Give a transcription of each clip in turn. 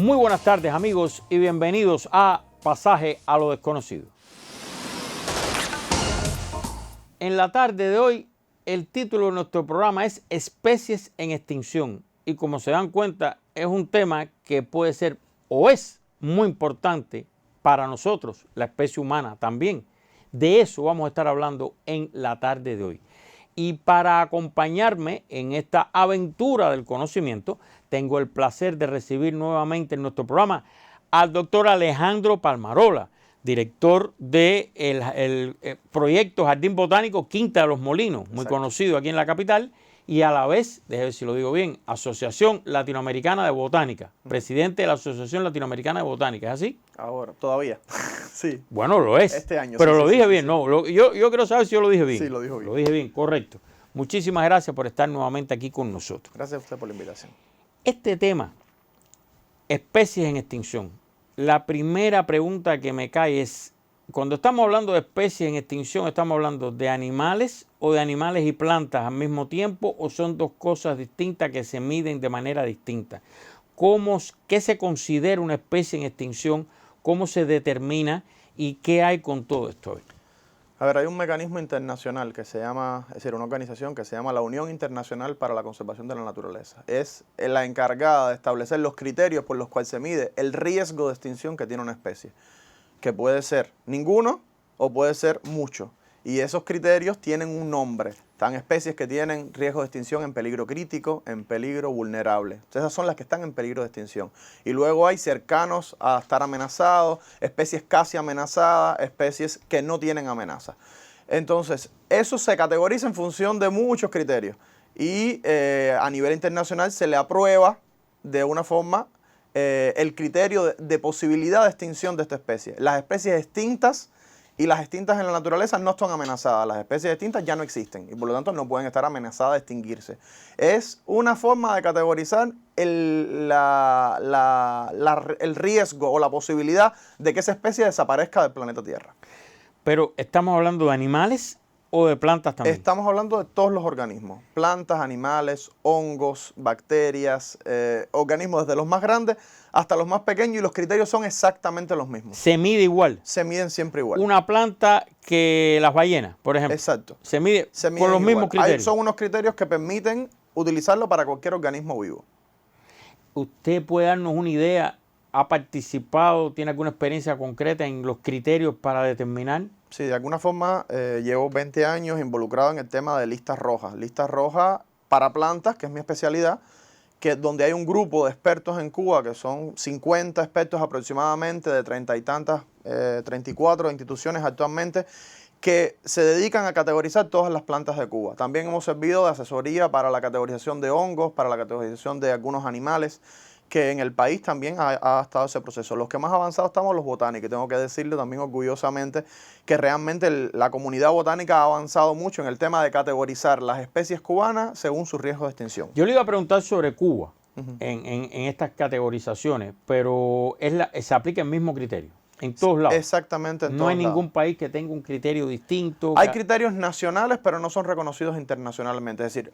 Muy buenas tardes, amigos, y bienvenidos a Pasaje a lo Desconocido. En la tarde de hoy, el título de nuestro programa es Especies en Extinción. Y como se dan cuenta, es un tema que puede ser o es muy importante para nosotros, la especie humana también. De eso vamos a estar hablando en la tarde de hoy. Y para acompañarme en esta aventura del conocimiento, tengo el placer de recibir nuevamente en nuestro programa al doctor Alejandro Palmarola, director del proyecto Jardín Botánico Quinta de los Molinos, muy conocido aquí en la capital, y a la vez, déjeme ver si lo digo bien, Asociación Latinoamericana de Botánica, presidente de la Asociación Latinoamericana de Botánica, ¿es así? Ahora, todavía, sí. Bueno, lo es. Este año. Pero sí, lo sí, dije sí, bien, sí. no, yo quiero saber si yo lo dije bien. Sí, lo dijo bien. Lo dije bien, correcto. Muchísimas gracias por estar nuevamente aquí con nosotros. Gracias a usted por la invitación. Este tema, especies en extinción, la primera pregunta que me cae es, cuando estamos hablando de especies en extinción, ¿estamos hablando de animales o de animales y plantas al mismo tiempo o son dos cosas distintas que se miden de manera distinta? ¿Qué se considera una especie en extinción? ¿Cómo se determina? ¿Y qué hay con todo esto? A ver, hay un mecanismo internacional que se llama, es decir, una organización que se llama la Unión Internacional para la Conservación de la Naturaleza. Es la encargada de establecer los criterios por los cuales se mide el riesgo de extinción que tiene una especie, que puede ser ninguno o puede ser mucho. Y esos criterios tienen un nombre. Están especies que tienen riesgo de extinción en peligro crítico, en peligro vulnerable. Entonces, esas son las que están en peligro de extinción. Y luego hay cercanos a estar amenazados, especies casi amenazadas, especies que no tienen amenaza. Entonces, eso se categoriza en función de muchos criterios. Y a nivel internacional se le aprueba de una forma el criterio de posibilidad de extinción de esta especie. Las especies extintas y las extintas en la naturaleza no están amenazadas. Las especies extintas ya no existen y por lo tanto no pueden estar amenazadas de extinguirse. Es una forma de categorizar el riesgo o la posibilidad de que esa especie desaparezca del planeta Tierra. Pero, ¿estamos hablando de animales o de plantas también? Estamos hablando de todos los organismos, plantas, animales, hongos, bacterias, organismos desde los más grandes hasta los más pequeños y los criterios son exactamente los mismos. ¿Se mide igual? Se miden siempre igual. Una planta que las ballenas, por ejemplo. Exacto. Se mide con los mismos criterios. Son unos criterios que permiten utilizarlo para cualquier organismo vivo. ¿Usted puede darnos una idea? ¿Ha participado, tiene alguna experiencia concreta en los criterios para determinar? Sí, de alguna forma llevo 20 años involucrado en el tema de listas rojas. Listas rojas para plantas, que es mi especialidad, donde hay un grupo de expertos en Cuba, que son 50 expertos aproximadamente de 30 y tantas, 34 instituciones actualmente, que se dedican a categorizar todas las plantas de Cuba. También hemos servido de asesoría para la categorización de hongos, para la categorización de algunos animales, que en el país también ha estado ese proceso. Los que más avanzados estamos los botánicos. Tengo que decirle también orgullosamente que realmente la comunidad botánica ha avanzado mucho en el tema de categorizar las especies cubanas según su riesgo de extinción. Yo le iba a preguntar sobre Cuba en estas categorizaciones, pero se aplica el mismo criterio en todos lados. Exactamente, en no todos hay ningún lados. país que tenga un criterio distinto. Hay criterios nacionales, pero no son reconocidos internacionalmente. Es decir,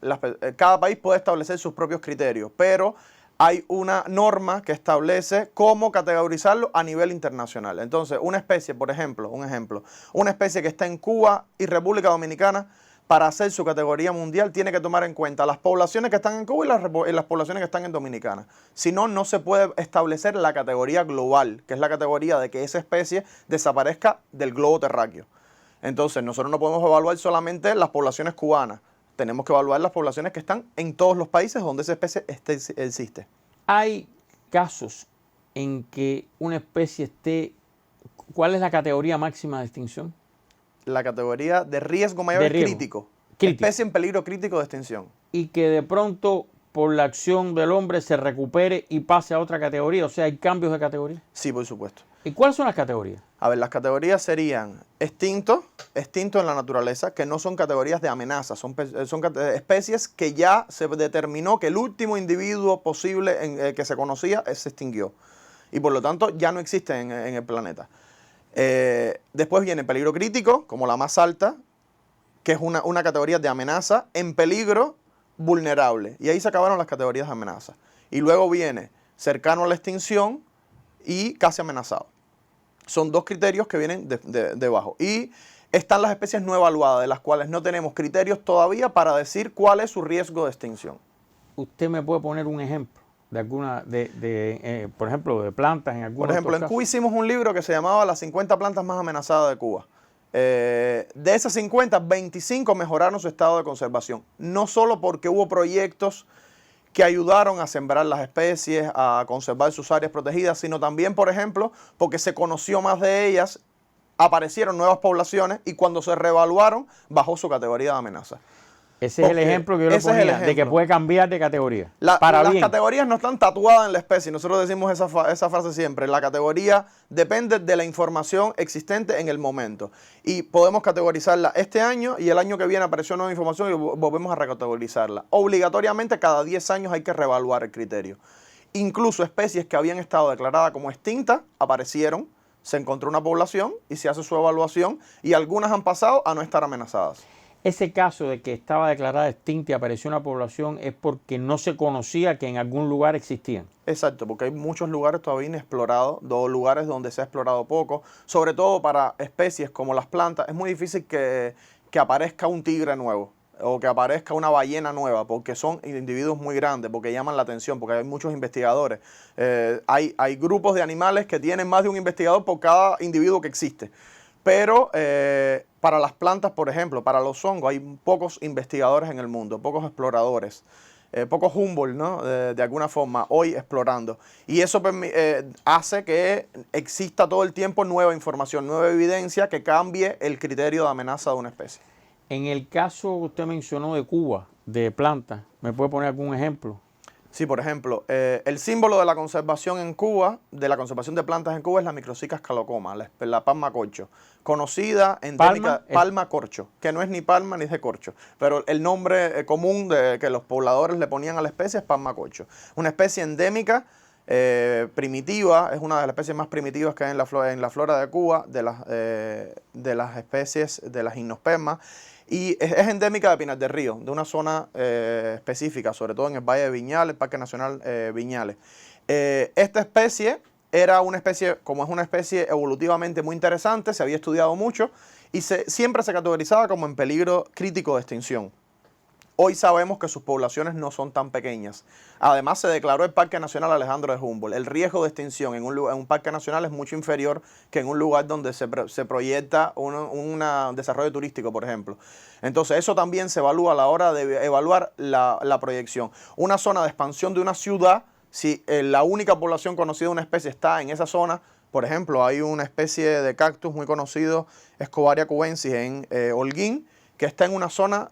cada país puede establecer sus propios criterios, pero hay una norma que establece cómo categorizarlo a nivel internacional. Entonces, una especie, por ejemplo, una especie que está en Cuba y República Dominicana, para hacer su categoría mundial, tiene que tomar en cuenta las poblaciones que están en Cuba y las poblaciones que están en Dominicana. Si no, no se puede establecer la categoría global, que es la categoría de que esa especie desaparezca del globo terráqueo. Entonces, nosotros no podemos evaluar solamente las poblaciones cubanas. Tenemos que evaluar las poblaciones que están en todos los países donde esa especie existe. Hay casos en que una especie esté... ¿Cuál es la categoría máxima de extinción? La categoría de riesgo mayor es crítico. Especie en peligro crítico de extinción. Y que de pronto, por la acción del hombre, se recupere y pase a otra categoría. O sea, ¿hay cambios de categoría? Sí, por supuesto. ¿Y cuáles son las categorías? A ver, las categorías serían extinto en la naturaleza, que no son categorías de amenaza, son especies que ya se determinó que el último individuo posible que se conocía se extinguió. Y por lo tanto ya no existen en el planeta. Después viene peligro crítico, como la más alta, que es una categoría de amenaza, en peligro vulnerable. Y ahí se acabaron las categorías de amenaza. Y luego viene cercano a la extinción y casi amenazado. Son dos criterios que vienen debajo. Y están las especies no evaluadas, de las cuales no tenemos criterios todavía para decir cuál es su riesgo de extinción. ¿Usted me puede poner un ejemplo de alguna, por ejemplo, de plantas en algunos Por ejemplo, en Cuba hicimos un libro que se llamaba Las 50 plantas más amenazadas de Cuba. De esas 50, 25 mejoraron su estado de conservación. No solo porque hubo proyectos que ayudaron a sembrar las especies, a conservar sus áreas protegidas, sino también, por ejemplo, porque se conoció más de ellas, aparecieron nuevas poblaciones y cuando se reevaluaron, bajó su categoría de amenaza. Ese es el ejemplo que yo le ponía, de que puede cambiar de categoría. Las categorías no están tatuadas en la especie. Nosotros decimos esa frase siempre. La categoría depende de la información existente en el momento. Y podemos categorizarla este año y el año que viene apareció nueva información y volvemos a recategorizarla. Obligatoriamente cada 10 años hay que reevaluar el criterio. Incluso especies que habían estado declaradas como extintas aparecieron, se encontró una población y se hace su evaluación y algunas han pasado a no estar amenazadas. Ese caso de que estaba declarada extinta y apareció una población es porque no se conocía que en algún lugar existían. Exacto, porque hay muchos lugares todavía inexplorados, dos lugares donde se ha explorado poco, sobre todo para especies como las plantas. Es muy difícil que aparezca un tigre nuevo o que aparezca una ballena nueva, porque son individuos muy grandes, porque llaman la atención, porque hay muchos investigadores. Hay grupos de animales que tienen más de un investigador por cada individuo que existe. Pero para las plantas, por ejemplo, para los hongos, hay pocos investigadores en el mundo, pocos exploradores, pocos Humboldt, ¿no? De alguna forma, hoy explorando. Y eso hace que exista todo el tiempo nueva información, nueva evidencia que cambie el criterio de amenaza de una especie. En el caso que usted mencionó de Cuba, de plantas, ¿me puede poner algún ejemplo? Sí, por ejemplo, el símbolo de la conservación en Cuba, de la conservación de plantas en Cuba, es la Microcicas calocoma, la palma corcho, conocida endémica palma corcho, que no es ni palma ni de corcho, pero el nombre común que los pobladores le ponían a la especie es palma corcho. Una especie endémica, primitiva, es una de las especies más primitivas que hay en la flora de Cuba, de las especies de las gimnospermas. Y es endémica de Pinar del Río, de una zona específica, sobre todo en el Valle de Viñales, el Parque Nacional Viñales. Esta especie era una especie, como es una especie evolutivamente muy interesante, se había estudiado mucho y siempre se categorizaba como en peligro crítico de extinción. Hoy sabemos que sus poblaciones no son tan pequeñas. Además, se declaró el Parque Nacional Alejandro de Humboldt. El riesgo de extinción en un parque nacional es mucho inferior que en un lugar donde se proyecta un desarrollo turístico, por ejemplo. Entonces, eso también se evalúa a la hora de evaluar la proyección. Una zona de expansión de una ciudad, si la única población conocida de una especie está en esa zona, por ejemplo, hay una especie de cactus muy conocido, Escobaria cubensis, en Holguín, que está en una zona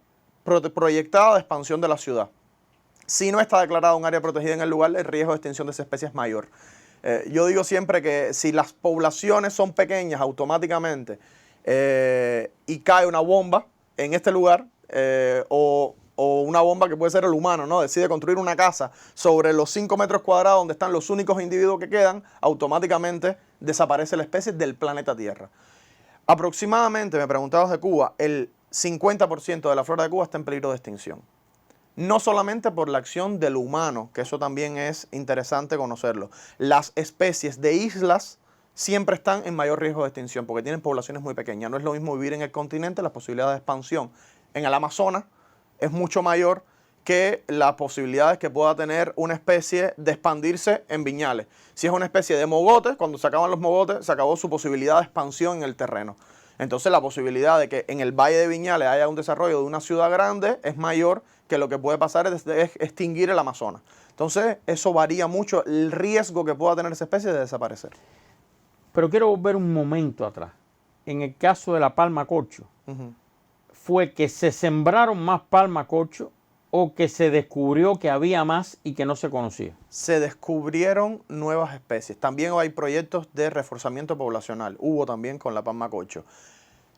proyectada de expansión de la ciudad. Si no está declarado un área protegida en el lugar, el riesgo de extinción de esa especie es mayor. Yo digo siempre que si las poblaciones son pequeñas automáticamente y cae una bomba en este lugar o una bomba que puede ser el humano, ¿no? Decide construir una casa sobre los 5 metros cuadrados donde están los únicos individuos que quedan, automáticamente desaparece la especie del planeta Tierra. Aproximadamente, me preguntabas de Cuba, el 50% de la flora de Cuba está en peligro de extinción. No solamente por la acción del humano, que eso también es interesante conocerlo. Las especies de islas siempre están en mayor riesgo de extinción porque tienen poblaciones muy pequeñas. No es lo mismo vivir en el continente, la posibilidad de expansión en el Amazonas es mucho mayor que las posibilidades que pueda tener una especie de expandirse en Viñales. Si es una especie de mogotes, cuando se acaban los mogotes, se acabó su posibilidad de expansión en el terreno. Entonces la posibilidad de que en el Valle de Viñales haya un desarrollo de una ciudad grande es mayor que lo que puede pasar es extinguir el Amazonas. Entonces eso varía mucho el riesgo que pueda tener esa especie de desaparecer. Pero quiero volver un momento atrás. En el caso de la palma corcho, ¿fue que se sembraron más palma corcho o que se descubrió que había más y que no se conocía? Se descubrieron nuevas especies. También hay proyectos de reforzamiento poblacional. Hubo también con la palma corcho.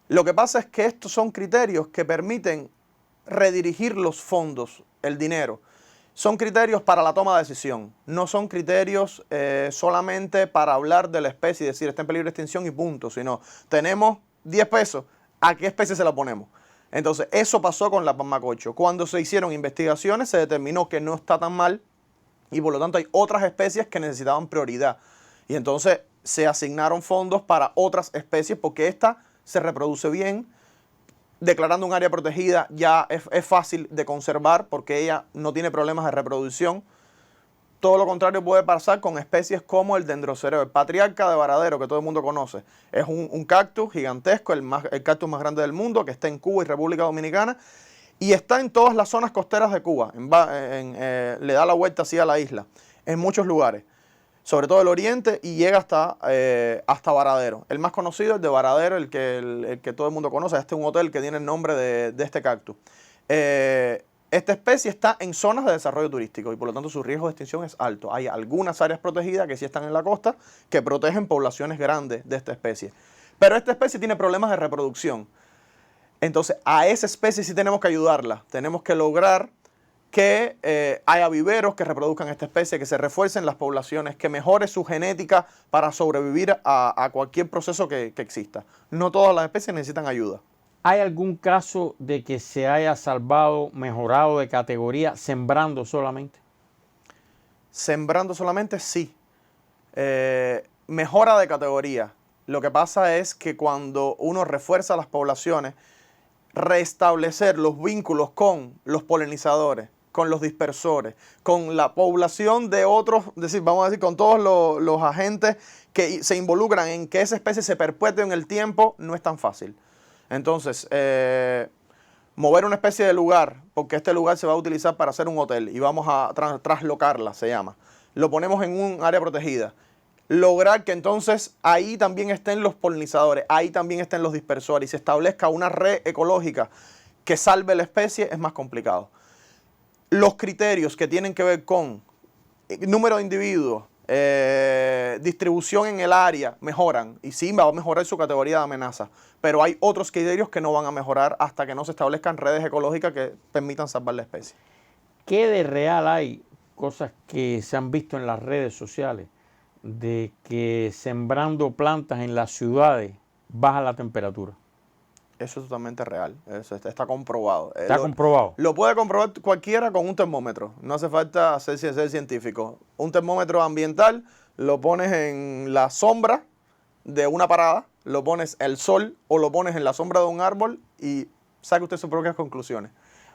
Lo que pasa es que estos son criterios que permiten redirigir los fondos, el dinero. Son criterios para la toma de decisión. No son criterios solamente para hablar de la especie y decir está en peligro de extinción y punto. Sino tenemos 10 pesos, ¿a qué especie se la ponemos? Entonces, eso pasó con la palma corcho. Cuando se hicieron investigaciones, se determinó que no está tan mal y por lo tanto hay otras especies que necesitaban prioridad. Y entonces se asignaron fondos para otras especies porque esta se reproduce bien. Declarando un área protegida ya es fácil de conservar porque ella no tiene problemas de reproducción. Todo lo contrario puede pasar con especies como el dendrocereo, el patriarca de Varadero, que todo el mundo conoce. Es un cactus gigantesco, el cactus más grande del mundo, que está en Cuba y República Dominicana, y está en todas las zonas costeras de Cuba. Le da la vuelta así a la isla, en muchos lugares, sobre todo el oriente, y llega hasta Varadero. El más conocido, el de Varadero, el que todo el mundo conoce. Este es un hotel que tiene el nombre de este cactus. Esta especie está en zonas de desarrollo turístico y por lo tanto su riesgo de extinción es alto. Hay algunas áreas protegidas que sí están en la costa que protegen poblaciones grandes de esta especie. Pero esta especie tiene problemas de reproducción. Entonces a esa especie sí tenemos que ayudarla. Tenemos que lograr que haya viveros que reproduzcan esta especie, que se refuercen las poblaciones, que mejore su genética para sobrevivir a cualquier proceso que exista. No todas las especies necesitan ayuda. ¿Hay algún caso de que se haya salvado, mejorado de categoría sembrando solamente? Sembrando solamente, sí. Mejora de categoría. Lo que pasa es que cuando uno refuerza las poblaciones, restablecer los vínculos con los polinizadores, con los dispersores, con la población de otros, vamos a decir, con todos los agentes que se involucran en que esa especie se perpetúe en el tiempo, no es tan fácil. Entonces, mover una especie de lugar, porque este lugar se va a utilizar para hacer un hotel y vamos a traslocarla, se llama. Lo ponemos en un área protegida. Lograr que entonces ahí también estén los polinizadores, ahí también estén los dispersores y se establezca una red ecológica que salve la especie es más complicado. Los criterios que tienen que ver con número de individuos, distribución en el área mejoran y sí va a mejorar su categoría de amenaza, pero hay otros criterios que no van a mejorar hasta que no se establezcan redes ecológicas que permitan salvar la especie. ¿Qué de real hay? Cosas que se han visto en las redes sociales de que sembrando plantas en las ciudades baja la temperatura. Eso es totalmente real, eso está comprobado. ¿Está comprobado? Lo puede comprobar cualquiera con un termómetro, no hace falta ser científico. Un termómetro ambiental lo pones en la sombra de una parada, lo pones al sol o lo pones en la sombra de un árbol y saque usted sus propias conclusiones.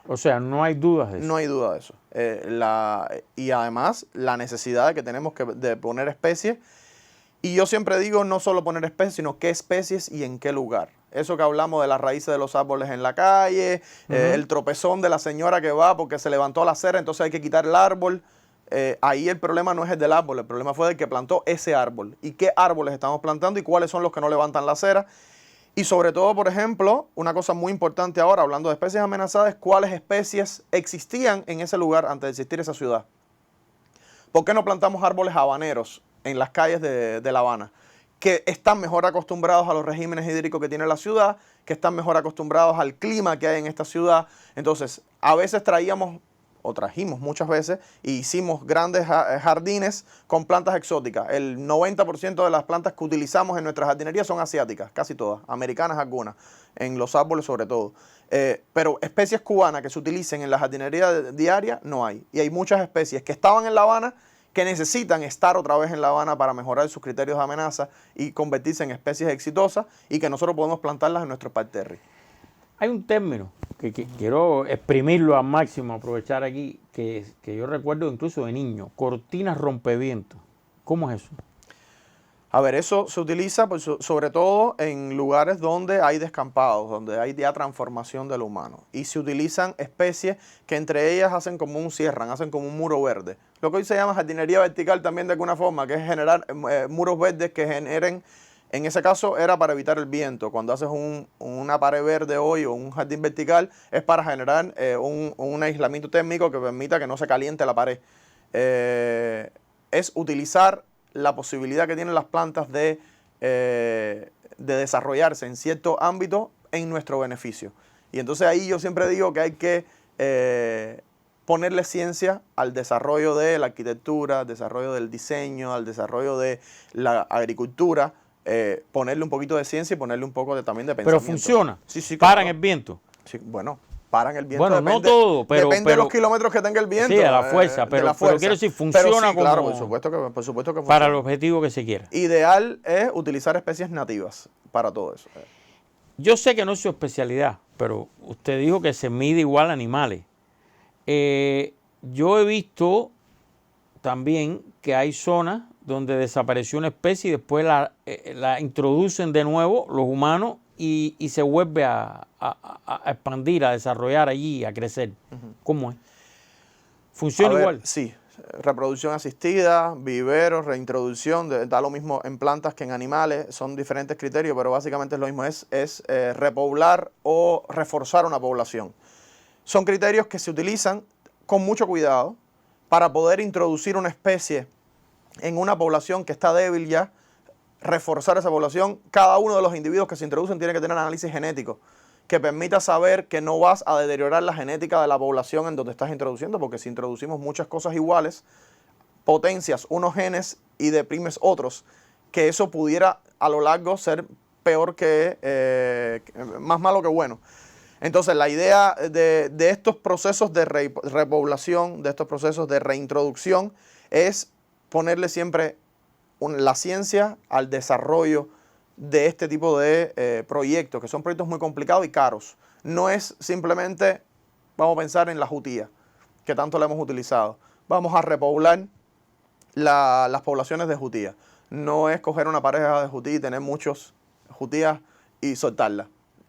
O sea, no hay dudas de eso. No hay duda de eso. Y además, la necesidad de que tenemos de poner especies. Y yo siempre digo no solo poner especies, sino qué especies y en qué lugar. Eso que hablamos de las raíces de los árboles en la calle, el tropezón de la señora que va porque se levantó la acera, entonces hay que quitar el árbol. Ahí el problema no es el del árbol, el problema fue del que plantó ese árbol. Y qué árboles estamos plantando y cuáles son los que no levantan la acera. Y sobre todo, por ejemplo, una cosa muy importante ahora, hablando de especies amenazadas, cuáles especies existían en ese lugar antes de existir esa ciudad. ¿Por qué no plantamos árboles habaneros en las calles de La Habana? Que están mejor acostumbrados a los regímenes hídricos que tiene la ciudad, que están mejor acostumbrados al clima que hay en esta ciudad. Entonces, a veces trajimos muchas veces y hicimos grandes jardines con plantas exóticas. El 90% de las plantas que utilizamos en nuestras jardinerías son asiáticas, casi todas, americanas algunas, en los árboles sobre todo. Pero especies cubanas que se utilicen en la jardinería diaria no hay. Y hay muchas especies que estaban en La Habana que necesitan estar otra vez en La Habana para mejorar sus criterios de amenaza y convertirse en especies exitosas y que nosotros podemos plantarlas en nuestro parterre. Hay un término que quiero exprimirlo al máximo, aprovechar aquí, que yo recuerdo incluso de niño, cortinas rompevientos. ¿Cómo es eso? A ver, eso se utiliza sobre todo en lugares donde hay descampados, donde hay ya transformación de lo humano. Y se utilizan especies que entre ellas hacen como hacen como un muro verde. Lo que hoy se llama jardinería vertical también de alguna forma, que es generar muros verdes que generen, en ese caso era para evitar el viento. Cuando haces una pared verde hoy o un jardín vertical es para generar un aislamiento térmico que permita que no se caliente la pared. Es utilizar la posibilidad que tienen las plantas de desarrollarse en cierto ámbito en nuestro beneficio. Y entonces ahí yo siempre digo que hay que ponerle ciencia al desarrollo de la arquitectura, al desarrollo del diseño, al desarrollo de la agricultura, ponerle un poquito de ciencia y ponerle un poco también de pensamiento. Pero funciona. Sí, Paran claro. el viento. Sí, bueno, paran el viento. Bueno, depende, no todo, depende de los kilómetros que tenga el viento. Sí, a la fuerza, pero quiero decir, funciona como... Claro, por supuesto que funciona. Para el objetivo que se quiera. Ideal es utilizar especies nativas para todo eso. Yo sé que no es su especialidad, pero usted dijo que se mide igual animales. Yo he visto también que hay zonas donde desapareció una especie y después la introducen de nuevo los humanos y se vuelve a expandir, a desarrollar allí, a crecer. ¿Cómo es? ¿Funciona igual? Sí. Reproducción asistida, viveros, reintroducción, da lo mismo en plantas que en animales, son diferentes criterios, pero básicamente es lo mismo, es repoblar o reforzar una población. Son criterios que se utilizan con mucho cuidado para poder introducir una especie en una población que está débil ya, reforzar esa población. Cada uno de los individuos que se introducen tiene que tener análisis genético que permita saber que no vas a deteriorar la genética de la población en donde estás introduciendo, porque si introducimos muchas cosas iguales, potencias unos genes y deprimes otros, que eso pudiera a lo largo ser peor más malo que bueno. Entonces la idea de estos procesos de repoblación, de estos procesos de reintroducción, es ponerle siempre la ciencia al desarrollo de este tipo de proyectos, que son proyectos muy complicados y caros. No es simplemente, vamos a pensar en la jutía, que tanto la hemos utilizado. Vamos a repoblar las poblaciones de jutía. No es coger una pareja de jutí y tener muchos jutías y soltarla.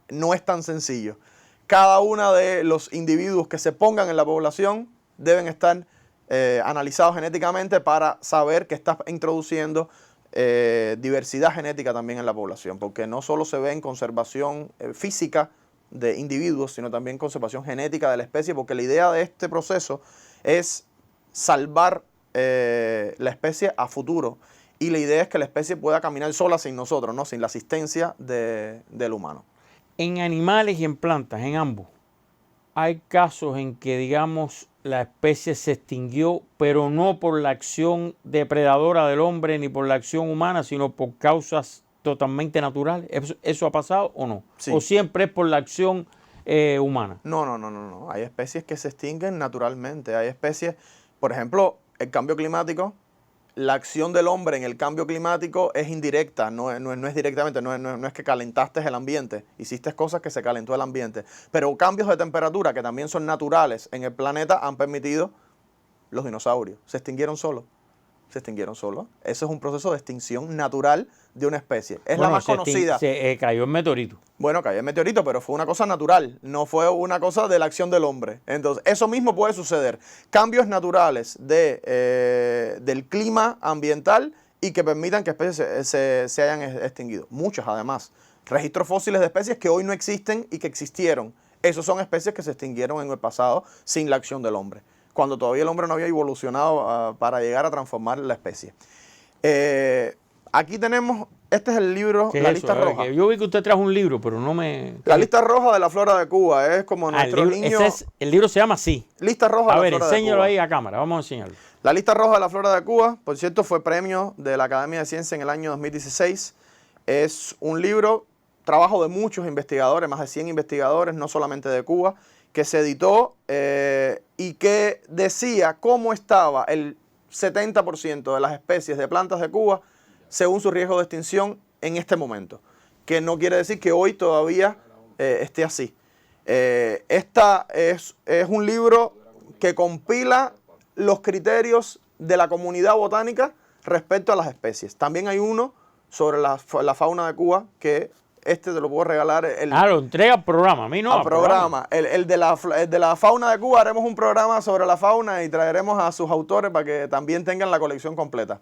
No es tan sencillo. Cada uno de los individuos que se pongan en la población deben estar analizados genéticamente para saber que estás introduciendo diversidad genética también en la población, porque no solo se ve en conservación física de individuos, sino también conservación genética de la especie, porque la idea de este proceso es salvar la especie a futuro, y la idea es que la especie pueda caminar sola sin nosotros, ¿no? Sin la asistencia del humano. En animales y en plantas, en ambos, hay casos en que, digamos, la especie se extinguió, pero no por la acción depredadora del hombre ni por la acción humana, sino por causas totalmente naturales. ¿Eso ha pasado o no? Sí. ¿O siempre es por la acción humana? No. Hay especies que se extinguen naturalmente. Hay especies, por ejemplo, el cambio climático. La acción del hombre en el cambio climático es indirecta, no es directamente, no es que calentaste el ambiente, hiciste cosas que se calentó el ambiente. Pero cambios de temperatura que también son naturales en el planeta han permitido los dinosaurios. Se extinguieron solos. Eso es un proceso de extinción natural de una especie. Es la más conocida. Cayó el meteorito. Bueno, cayó el meteorito, pero fue una cosa natural, no fue una cosa de la acción del hombre. Entonces, eso mismo puede suceder. Cambios naturales del clima ambiental y que permitan que especies se hayan extinguido. Muchas, además. Registros fósiles de especies que hoy no existen y que existieron. Esos son especies que se extinguieron en el pasado sin la acción del hombre, cuando todavía el hombre no había evolucionado para llegar a transformar la especie. Aquí tenemos, este es el libro, La Lista Roja. Yo vi que usted trajo un libro, pero no me... La Lista Roja de la Flora de Cuba, es como nuestro niño... El libro se llama así. Lista Roja de la Flora de Cuba. A ver, enséñalo ahí a cámara, vamos a enseñarlo. La Lista Roja de la Flora de Cuba, por cierto, fue premio de la Academia de Ciencias en el año 2016. Es un libro, trabajo de muchos investigadores, más de 100 investigadores, no solamente de Cuba, que se editó y que decía cómo estaba el 70% de las especies de plantas de Cuba según su riesgo de extinción en este momento, que no quiere decir que hoy todavía esté así. Esta es un libro que compila los criterios de la comunidad botánica respecto a las especies. También hay uno sobre la fauna de Cuba que te lo puedo regalar. Lo entrega al programa, a mí no. Al programa. El de la fauna de Cuba, haremos un programa sobre la fauna y traeremos a sus autores para que también tengan la colección completa.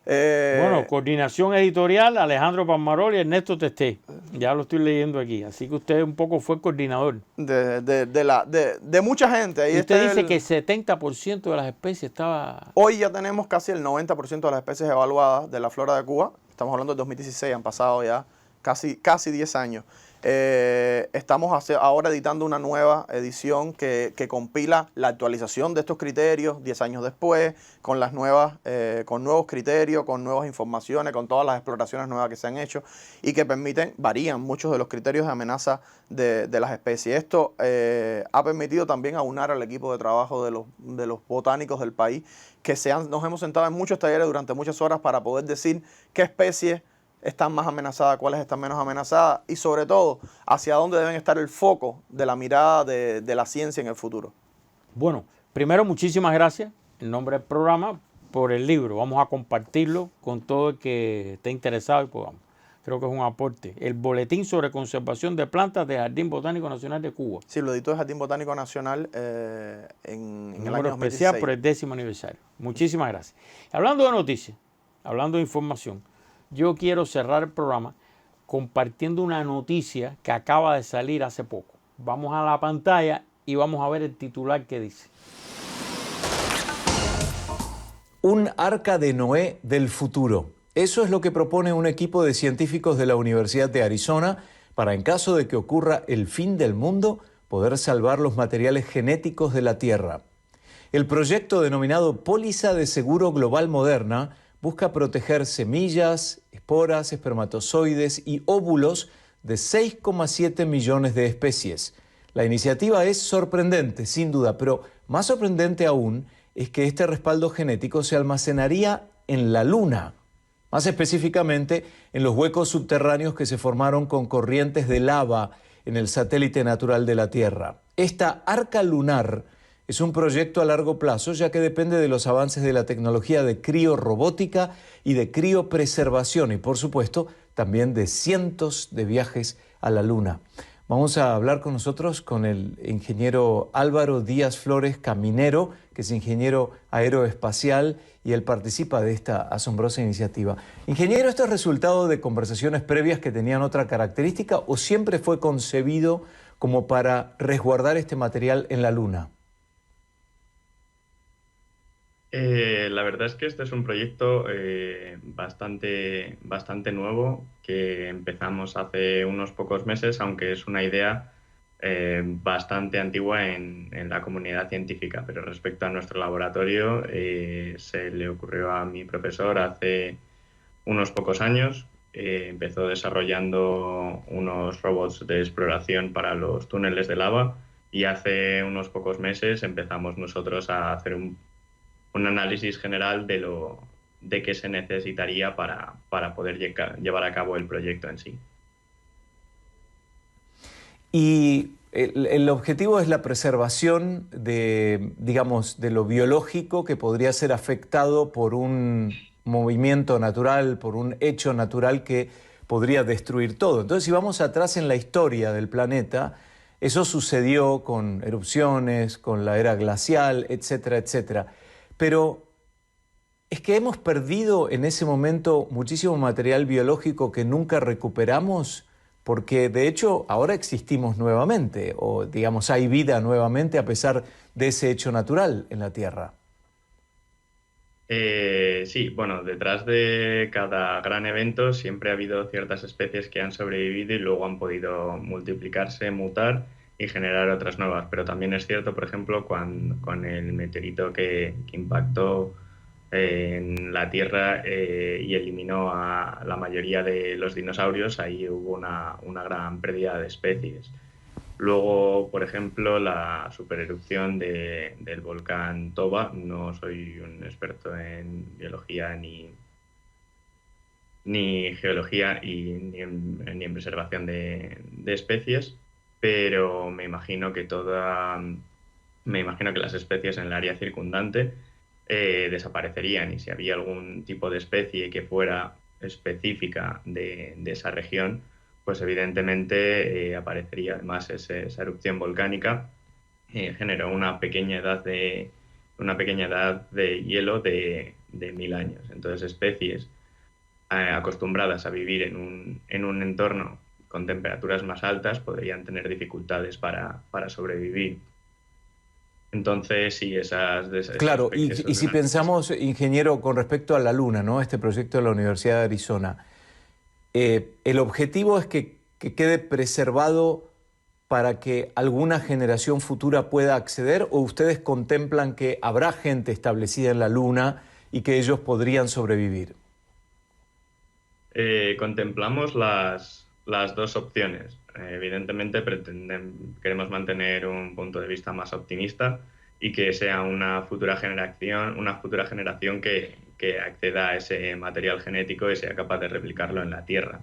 Bueno, coordinación editorial, Alejandro Palmarol y Ernesto Testé. Ya lo estoy leyendo aquí. Así que usted un poco fue coordinador. De mucha gente. Ahí usted dice que el 70% de las especies estaba... Hoy ya tenemos casi el 90% de las especies evaluadas de la flora de Cuba. Estamos hablando del 2016, han pasado ya casi 10 años. Estamos ahora editando una nueva edición que compila la actualización de estos criterios 10 años después, con las nuevas, con nuevos criterios, con nuevas informaciones, con todas las exploraciones nuevas que se han hecho y que varían muchos de los criterios de amenaza de las especies. Esto ha permitido también aunar al equipo de trabajo de los botánicos del país, que nos hemos sentado en muchos talleres durante muchas horas para poder decir qué especies están más amenazadas, cuáles están menos amenazadas y sobre todo hacia dónde deben estar el foco de la mirada de la ciencia en el futuro. Bueno, primero muchísimas gracias en nombre del programa por el libro. Vamos a compartirlo con todo el que esté interesado y podamos. Creo que es un aporte. El Boletín sobre Conservación de Plantas del Jardín Botánico Nacional de Cuba. Sí, lo editó el Jardín Botánico Nacional en el año 2016. Especial por el 10º aniversario. Muchísimas gracias. Hablando de noticias, hablando de información, yo quiero cerrar el programa compartiendo una noticia que acaba de salir hace poco. Vamos a la pantalla y vamos a ver el titular que dice. Un arca de Noé del futuro. Eso es lo que propone un equipo de científicos de la Universidad de Arizona para, en caso de que ocurra el fin del mundo, poder salvar los materiales genéticos de la Tierra. El proyecto denominado Póliza de Seguro Global Moderna busca proteger semillas, esporas, espermatozoides y óvulos de 6,7 millones de especies. La iniciativa es sorprendente, sin duda, pero más sorprendente aún es que este respaldo genético se almacenaría en la Luna, más específicamente en los huecos subterráneos que se formaron con corrientes de lava en el satélite natural de la Tierra. Esta arca lunar es un proyecto a largo plazo, ya que depende de los avances de la tecnología de criorrobótica y de criopreservación y, por supuesto, también de cientos de viajes a la Luna. Vamos a hablar con nosotros con el ingeniero Álvaro Díaz Flores Caminero, que es ingeniero aeroespacial y él participa de esta asombrosa iniciativa. Ingeniero, ¿esto es resultado de conversaciones previas que tenían otra característica o siempre fue concebido como para resguardar este material en la Luna? La verdad es que este es un proyecto bastante nuevo que empezamos hace unos pocos meses, aunque es una idea bastante antigua en la comunidad científica. Pero respecto a nuestro laboratorio, se le ocurrió a mi profesor hace unos pocos años. Empezó desarrollando unos robots de exploración para los túneles de lava y hace unos pocos meses empezamos nosotros a hacer un análisis general de qué se necesitaría para poder llevar a cabo el proyecto en sí. Y el objetivo es la preservación de lo biológico que podría ser afectado por un movimiento natural, por un hecho natural que podría destruir todo. Entonces, si vamos atrás en la historia del planeta, eso sucedió con erupciones, con la era glacial, etcétera, etcétera. Pero es que hemos perdido en ese momento muchísimo material biológico que nunca recuperamos, porque de hecho ahora existimos nuevamente, o digamos hay vida nuevamente a pesar de ese hecho natural en la Tierra. Sí, bueno, detrás de cada gran evento siempre ha habido ciertas especies que han sobrevivido y luego han podido multiplicarse, mutar y generar otras nuevas. Pero también es cierto, por ejemplo, con el meteorito que impactó en la Tierra y eliminó a la mayoría de los dinosaurios, ahí hubo una gran pérdida de especies. Luego, por ejemplo, la supererupción del volcán Toba. No soy un experto en biología ni geología ni en preservación de especies, pero me imagino que las especies en el área circundante desaparecerían, y si había algún tipo de especie que fuera específica de esa región, pues evidentemente aparecería. Además esa erupción volcánica generó una pequeña edad de hielo de 1000 años. Entonces especies acostumbradas a vivir en un entorno con temperaturas más altas podrían tener dificultades para sobrevivir. Entonces, sí, Claro, y si pensamos, ingeniero, con respecto a la Luna, ¿no? Este proyecto de la Universidad de Arizona, el objetivo es que que quede preservado para que alguna generación futura pueda acceder, o ustedes contemplan que habrá gente establecida en la Luna y que ellos podrían sobrevivir? Contemplamos las dos opciones. Evidentemente queremos mantener un punto de vista más optimista y que sea una futura generación que acceda a ese material genético y sea capaz de replicarlo en la Tierra.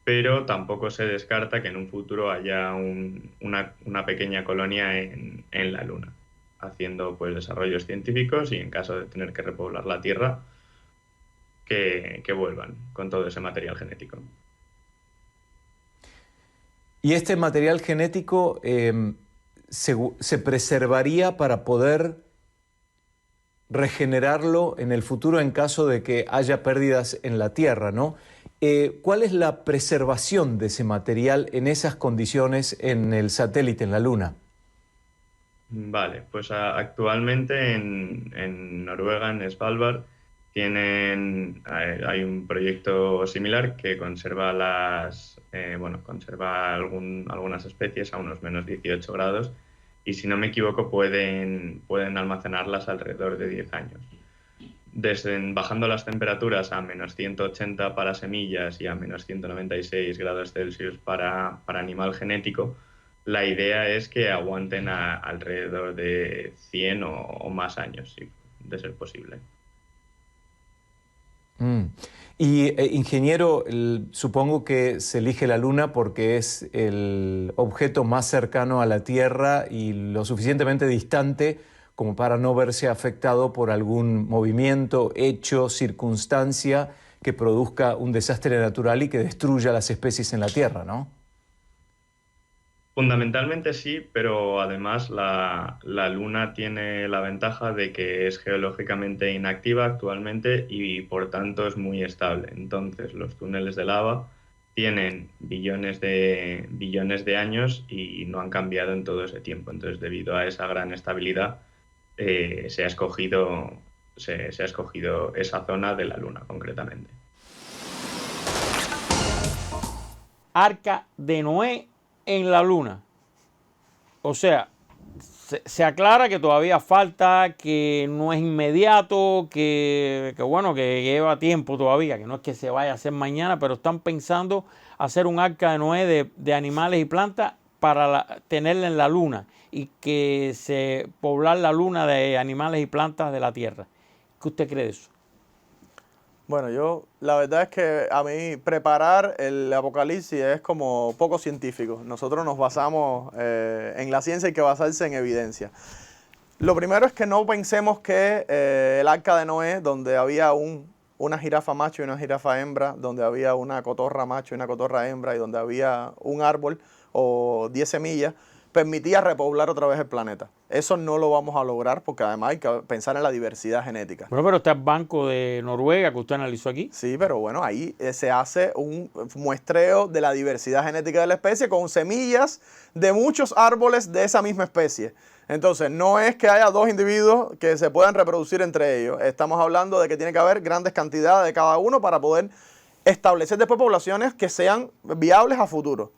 Pero tampoco se descarta que en un futuro haya una pequeña colonia en la Luna, haciendo pues desarrollos científicos y en caso de tener que repoblar la Tierra, que vuelvan con todo ese material genético. ¿Y este material genético se preservaría para poder regenerarlo en el futuro en caso de que haya pérdidas en la Tierra, ¿no? ¿Cuál es la preservación de ese material en esas condiciones en el satélite, en la Luna? Vale, pues actualmente en Noruega, en Svalbard, hay un proyecto similar que conserva algunas especies a unos menos 18 grados y, si no me equivoco, pueden almacenarlas alrededor de 10 años. Bajando las temperaturas a menos 180 para semillas y a menos 196 grados Celsius para animal genético, la idea es que aguanten alrededor de 100 o más años, de ser posible. Y ingeniero, supongo que se elige la Luna porque es el objeto más cercano a la Tierra y lo suficientemente distante como para no verse afectado por algún movimiento, hecho, circunstancia que produzca un desastre natural y que destruya las especies en la Tierra, ¿no? Fundamentalmente sí, pero además la Luna tiene la ventaja de que es geológicamente inactiva actualmente y por tanto es muy estable. Entonces los túneles de lava tienen billones de años y no han cambiado en todo ese tiempo. Entonces, debido a esa gran estabilidad, se ha escogido esa zona de la Luna concretamente. Arca de Noé en la Luna. O sea, se aclara que todavía falta, que no es inmediato, que bueno, que lleva tiempo todavía, que no es que se vaya a hacer mañana, pero están pensando hacer un arca de Noé de animales y plantas para tenerla en la Luna y que se poblar la Luna de animales y plantas de la Tierra. ¿Qué usted cree de eso? Bueno, la verdad es que a mí preparar el apocalipsis es como poco científico. Nosotros nos basamos en la ciencia, hay que basarse en evidencia. Lo primero es que no pensemos que el arca de Noé, donde había una jirafa macho y una jirafa hembra, donde había una cotorra macho y una cotorra hembra y donde había un árbol o 10 semillas, permitía repoblar otra vez el planeta. Eso no lo vamos a lograr porque además hay que pensar en la diversidad genética. Bueno, pero está el Banco de Noruega que usted analizó aquí. Sí, pero bueno, ahí se hace un muestreo de la diversidad genética de la especie con semillas de muchos árboles de esa misma especie. Entonces, no es que haya dos individuos que se puedan reproducir entre ellos. Estamos hablando de que tiene que haber grandes cantidades de cada uno para poder establecer después poblaciones que sean viables a futuro.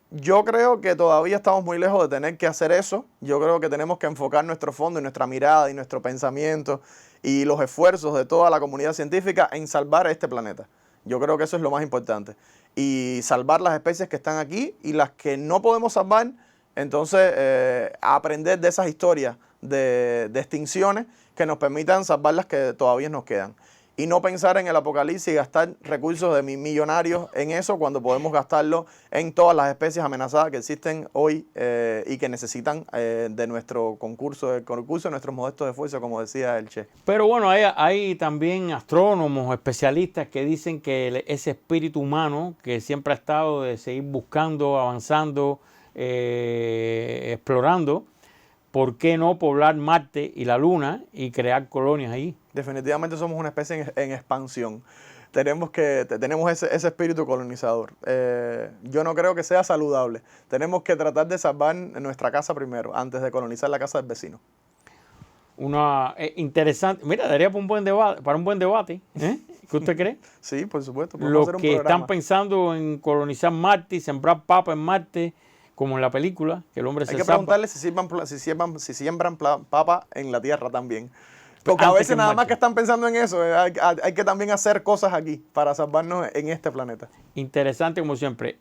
Yo creo que todavía estamos muy lejos de tener que hacer eso. Yo creo que tenemos que enfocar nuestro fondo y nuestra mirada y nuestro pensamiento y los esfuerzos de toda la comunidad científica en salvar este planeta. Yo creo que eso es lo más importante. Y salvar las especies que están aquí y las que no podemos salvar, entonces aprender de esas historias de extinciones que nos permitan salvar las que todavía nos quedan. Y no pensar en el apocalipsis y gastar recursos de millonarios en eso cuando podemos gastarlo en todas las especies amenazadas que existen hoy y que necesitan de nuestro concurso de nuestros modestos esfuerzos, como decía el Che. Pero bueno, hay también astrónomos, especialistas que dicen que ese espíritu humano que siempre ha estado de seguir buscando, avanzando, explorando, ¿por qué no poblar Marte y la Luna y crear colonias ahí? Definitivamente somos una especie en expansión. Tenemos ese espíritu colonizador. Yo no creo que sea saludable. Tenemos que tratar de salvar nuestra casa primero, antes de colonizar la casa del vecino. interesante. Mira, daría para un buen debate. ¿Qué usted cree? Sí, por supuesto. Los que están pensando en colonizar Marte y sembrar papa en Marte, como en la película, que el hombre se Hay que salva. preguntarle si siembran papa en la Tierra también. Porque a veces nada más que están pensando en eso, hay que también hacer cosas aquí para salvarnos en este planeta. Interesante como siempre.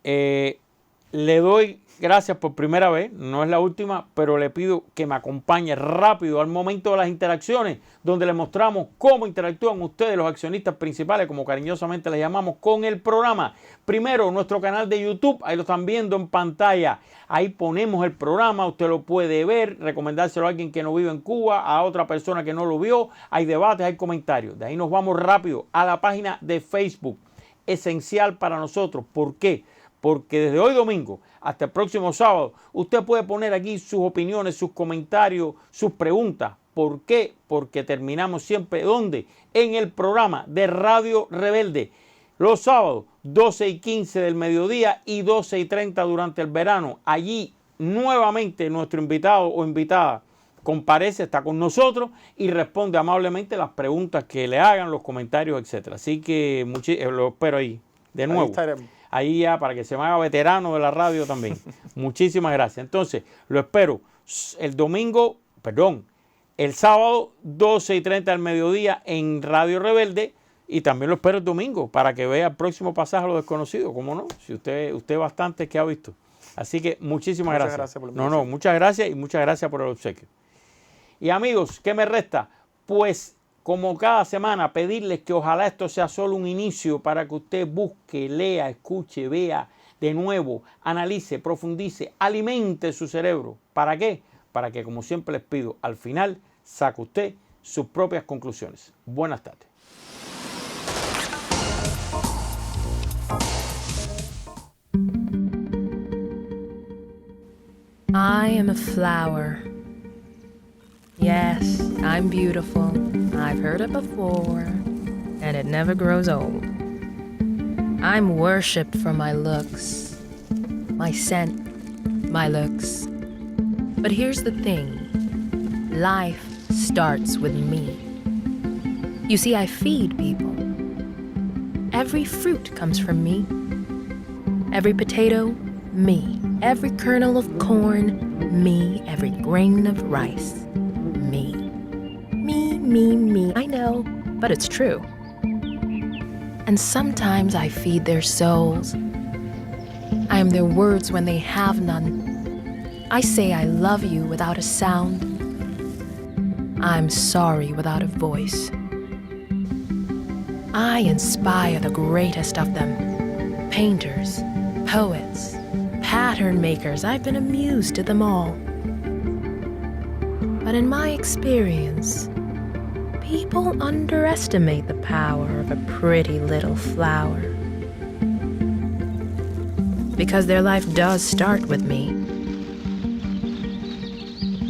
Le doy gracias por primera vez, no es la última, pero le pido que me acompañe rápido al momento de las interacciones, donde le mostramos cómo interactúan ustedes, los accionistas principales, como cariñosamente les llamamos, con el programa. Primero, nuestro canal de YouTube, ahí lo están viendo en pantalla. Ahí ponemos el programa, usted lo puede ver, recomendárselo a alguien que no vive en Cuba, a otra persona que no lo vio. Hay debates, hay comentarios. De ahí nos vamos rápido a la página de Facebook. Esencial para nosotros. ¿Por qué? Porque desde hoy domingo hasta el próximo sábado, usted puede poner aquí sus opiniones, sus comentarios, sus preguntas. ¿Por qué? Porque terminamos siempre, ¿dónde? En el programa de Radio Rebelde. Los sábados, 12:15 del mediodía y 12:30 durante el verano. Allí nuevamente nuestro invitado o invitada comparece, está con nosotros y responde amablemente las preguntas que le hagan, los comentarios, etc. Así que lo espero ahí. De nuevo. Ahí ya para que se me haga veterano de la radio también. Muchísimas gracias. Entonces, lo espero el sábado 12:30 del mediodía en Radio Rebelde, y también lo espero el domingo para que vea el próximo pasaje a lo desconocido. ¿Cómo no? Si usted bastante que ha visto. Así que muchísimas gracias. Gracias por muchas gracias y muchas gracias por el obsequio. Y amigos, ¿qué me resta? Pues como cada semana, pedirles que ojalá esto sea solo un inicio para que usted busque, lea, escuche, vea de nuevo, analice, profundice, alimente su cerebro. ¿Para qué? Para que, como siempre les pido, al final saque usted sus propias conclusiones. Buenas tardes. I am a flower. Yes, I'm beautiful. I've heard it before, and it never grows old. I'm worshipped for my looks, my scent, my looks. But here's the thing, life starts with me. You see, I feed people. Every fruit comes from me. Every potato, me. Every kernel of corn, me. Every grain of rice, me. Me. I know, but it's true. And sometimes I feed their souls. I am their words when they have none. I say I love you without a sound. I'm sorry without a voice. I inspire the greatest of them. Painters, poets, pattern makers. I've been amused to them all. But in my experience, people underestimate the power of a pretty little flower. Because their life does start with me,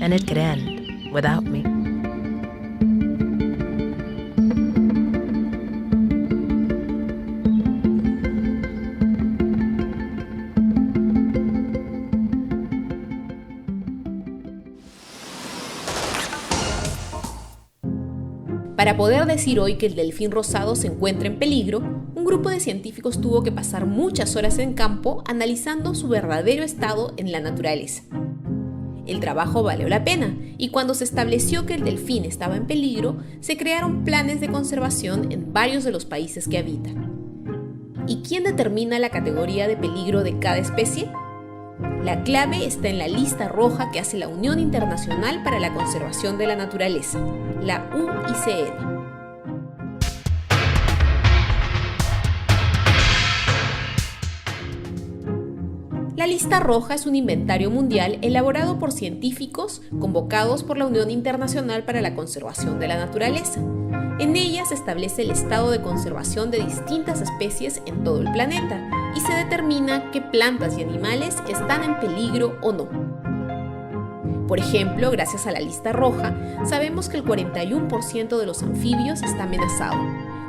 and it could end without me. Para poder decir hoy que el delfín rosado se encuentra en peligro, un grupo de científicos tuvo que pasar muchas horas en campo analizando su verdadero estado en la naturaleza. El trabajo valió la pena y cuando se estableció que el delfín estaba en peligro, se crearon planes de conservación en varios de los países que habitan. ¿Y quién determina la categoría de peligro de cada especie? La clave está en la lista roja que hace la Unión Internacional para la Conservación de la Naturaleza, la UICN. La lista roja es un inventario mundial elaborado por científicos convocados por la Unión Internacional para la Conservación de la Naturaleza. En ella se establece el estado de conservación de distintas especies en todo el planeta y se determina qué plantas y animales están en peligro o no. Por ejemplo, gracias a la lista roja, sabemos que el 41% de los anfibios está amenazado,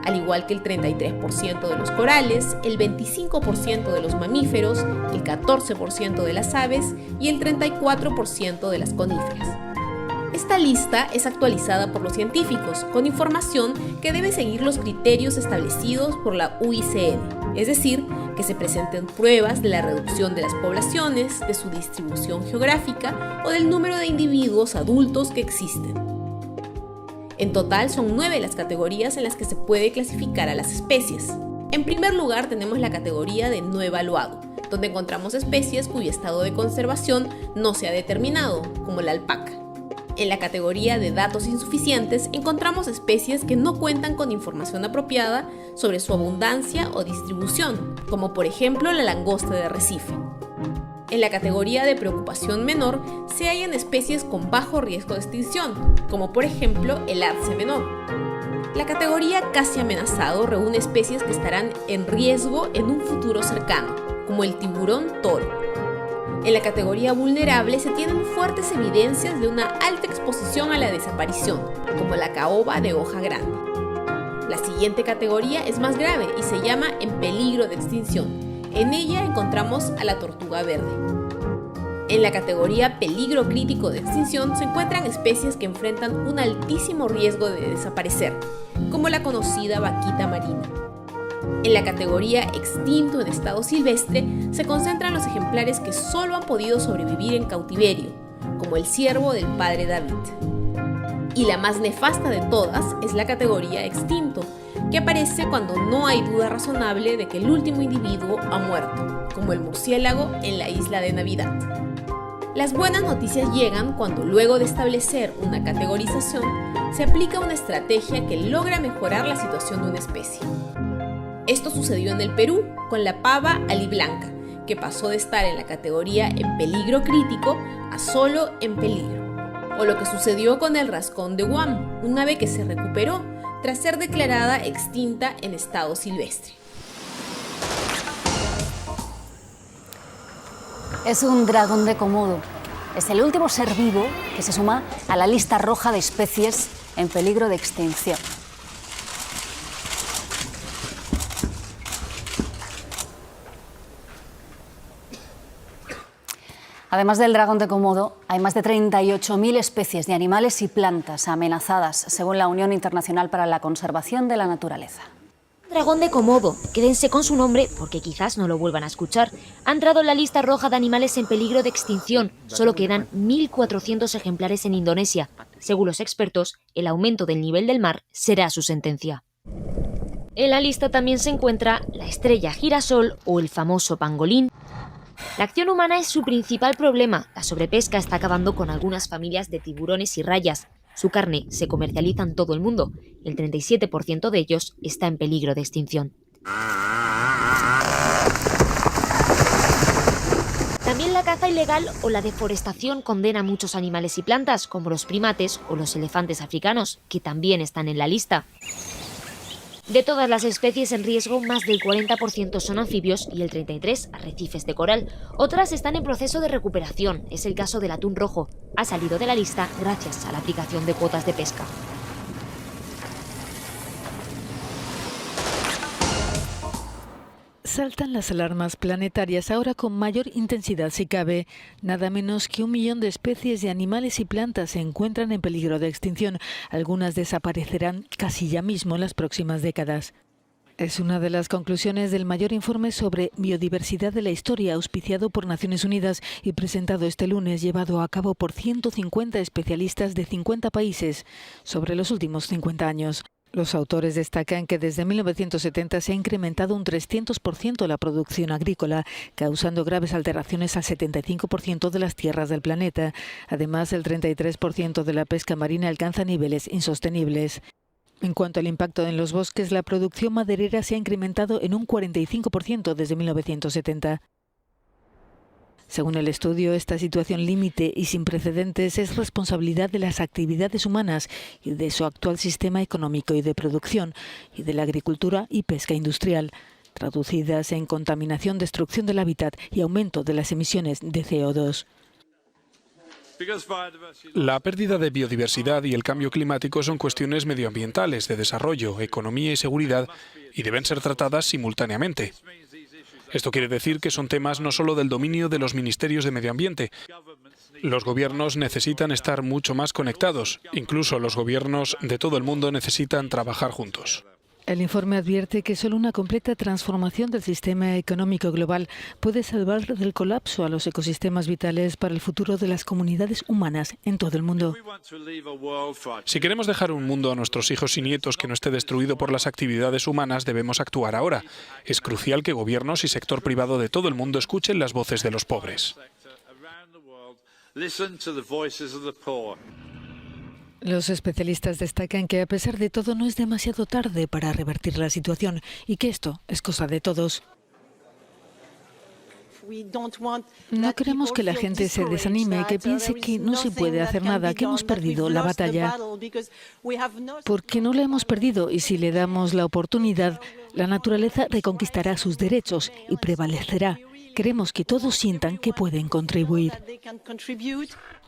al igual que el 33% de los corales, el 25% de los mamíferos, el 14% de las aves y el 34% de las coníferas. Esta lista es actualizada por los científicos con información que debe seguir los criterios establecidos por la UICN, es decir, que se presenten pruebas de la reducción de las poblaciones, de su distribución geográfica o del número de individuos adultos que existen. En total son 9 las categorías en las que se puede clasificar a las especies. En primer lugar tenemos la categoría de no evaluado, donde encontramos especies cuyo estado de conservación no se ha determinado, como la alpaca. En la categoría de datos insuficientes encontramos especies que no cuentan con información apropiada sobre su abundancia o distribución, como por ejemplo la langosta de arrecife. En la categoría de preocupación menor se hallan especies con bajo riesgo de extinción, como por ejemplo el arce menor. La categoría casi amenazado reúne especies que estarán en riesgo en un futuro cercano, como el tiburón toro. En la categoría vulnerable se tienen fuertes evidencias de una alta exposición a la desaparición, como la caoba de hoja grande. La siguiente categoría es más grave y se llama en peligro de extinción. En ella encontramos a la tortuga verde. En la categoría peligro crítico de extinción se encuentran especies que enfrentan un altísimo riesgo de desaparecer, como la conocida vaquita marina. En la categoría extinto en estado silvestre se concentran los ejemplares que solo han podido sobrevivir en cautiverio, como el ciervo del padre David. Y la más nefasta de todas es la categoría extinto, que aparece cuando no hay duda razonable de que el último individuo ha muerto, como el murciélago en la isla de Navidad. Las buenas noticias llegan cuando, luego de establecer una categorización, se aplica una estrategia que logra mejorar la situación de una especie. Esto sucedió en el Perú con la pava aliblanca, que pasó de estar en la categoría en peligro crítico a solo en peligro. O lo que sucedió con el rascón de Guam, un ave que se recuperó tras ser declarada extinta en estado silvestre. Es un dragón de Komodo. Es el último ser vivo que se suma a la lista roja de especies en peligro de extinción. Además del dragón de Komodo, hay más de 38.000 especies de animales y plantas amenazadas, según la Unión Internacional para la Conservación de la Naturaleza. Dragón de Komodo, quédense con su nombre porque quizás no lo vuelvan a escuchar. Ha entrado en la lista roja de animales en peligro de extinción. Solo quedan 1.400 ejemplares en Indonesia. Según los expertos, el aumento del nivel del mar será su sentencia. En la lista también se encuentra la estrella girasol o el famoso pangolín. La acción humana es su principal problema. La sobrepesca está acabando con algunas familias de tiburones y rayas. Su carne se comercializa en todo el mundo. El 37% de ellos está en peligro de extinción. También la caza ilegal o la deforestación condena a muchos animales y plantas, como los primates o los elefantes africanos, que también están en la lista. De todas las especies en riesgo, más del 40% son anfibios y el 33% arrecifes de coral. Otras están en proceso de recuperación. Es el caso del atún rojo. Ha salido de la lista gracias a la aplicación de cuotas de pesca. Saltan las alarmas planetarias ahora con mayor intensidad si cabe. Nada menos que 1 millón de especies de animales y plantas se encuentran en peligro de extinción. Algunas desaparecerán casi ya mismo en las próximas décadas. Es una de las conclusiones del mayor informe sobre biodiversidad de la historia, auspiciado por Naciones Unidas y presentado este lunes, llevado a cabo por 150 especialistas de 50 países sobre los últimos 50 años. Los autores destacan que desde 1970 se ha incrementado un 300% la producción agrícola, causando graves alteraciones al 75% de las tierras del planeta. Además, el 33% de la pesca marina alcanza niveles insostenibles. En cuanto al impacto en los bosques, la producción maderera se ha incrementado en un 45% desde 1970. Según el estudio, esta situación límite y sin precedentes es responsabilidad de las actividades humanas y de su actual sistema económico y de producción, y de la agricultura y pesca industrial, traducidas en contaminación, destrucción del hábitat y aumento de las emisiones de CO2. La pérdida de biodiversidad y el cambio climático son cuestiones medioambientales, de desarrollo, economía y seguridad, y deben ser tratadas simultáneamente. Esto quiere decir que son temas no solo del dominio de los ministerios de medio ambiente. Los gobiernos necesitan estar mucho más conectados. Incluso los gobiernos de todo el mundo necesitan trabajar juntos. El informe advierte que solo una completa transformación del sistema económico global puede salvar del colapso a los ecosistemas vitales para el futuro de las comunidades humanas en todo el mundo. Si queremos dejar un mundo a nuestros hijos y nietos que no esté destruido por las actividades humanas, debemos actuar ahora. Es crucial que gobiernos y sector privado de todo el mundo escuchen las voces de los pobres. Los especialistas destacan que a pesar de todo no es demasiado tarde para revertir la situación y que esto es cosa de todos. No queremos que la gente se desanime, que piense que no se puede hacer nada, que hemos perdido la batalla. Porque no la hemos perdido y si le damos la oportunidad, la naturaleza reconquistará sus derechos y prevalecerá. Queremos que todos sientan que pueden contribuir.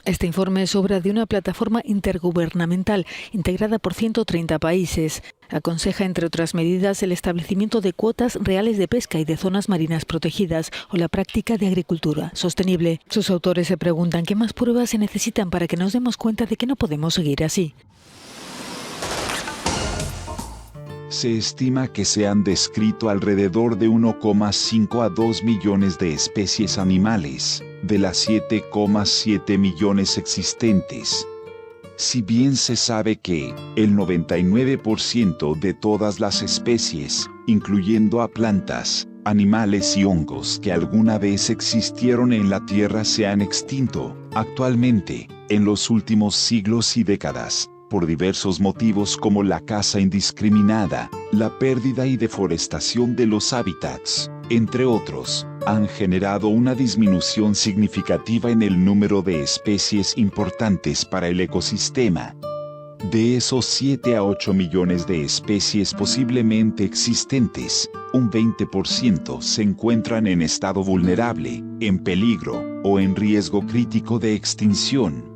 Este informe es obra de una plataforma intergubernamental integrada por 130 países. Aconseja, entre otras medidas, el establecimiento de cuotas reales de pesca y de zonas marinas protegidas o la práctica de agricultura sostenible. Sus autores se preguntan qué más pruebas se necesitan para que nos demos cuenta de que no podemos seguir así. Se estima que se han descrito alrededor de 1,5 a 2 millones de especies animales, de las 7,7 millones existentes. Si bien se sabe que el 99% de todas las especies, incluyendo a plantas, animales y hongos que alguna vez existieron en la Tierra se han extinto, actualmente, en los últimos siglos y décadas, por diversos motivos como la caza indiscriminada, la pérdida y deforestación de los hábitats, entre otros, han generado una disminución significativa en el número de especies importantes para el ecosistema. De esos 7 a 8 millones de especies posiblemente existentes, un 20% se encuentran en estado vulnerable, en peligro o en riesgo crítico de extinción.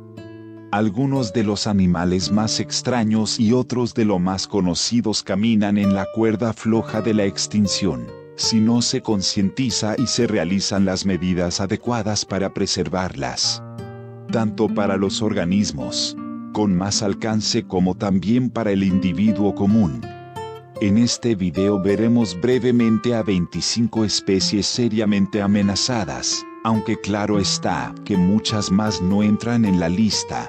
Algunos de los animales más extraños y otros de los más conocidos caminan en la cuerda floja de la extinción, si no se concientiza y se realizan las medidas adecuadas para preservarlas. Tanto para los organismos con más alcance como también para el individuo común. En este video veremos brevemente a 25 especies seriamente amenazadas, aunque claro está que muchas más no entran en la lista.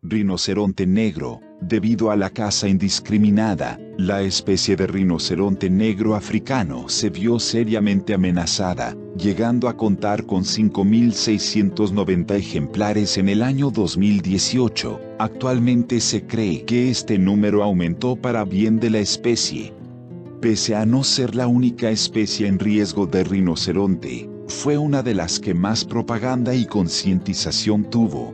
Rinoceronte negro. Debido a la caza indiscriminada, la especie de rinoceronte negro africano se vio seriamente amenazada, llegando a contar con 5.690 ejemplares en el año 2018. Actualmente se cree que este número aumentó para bien de la especie. Pese a no ser la única especie en riesgo de rinoceronte, fue una de las que más propaganda y concientización tuvo.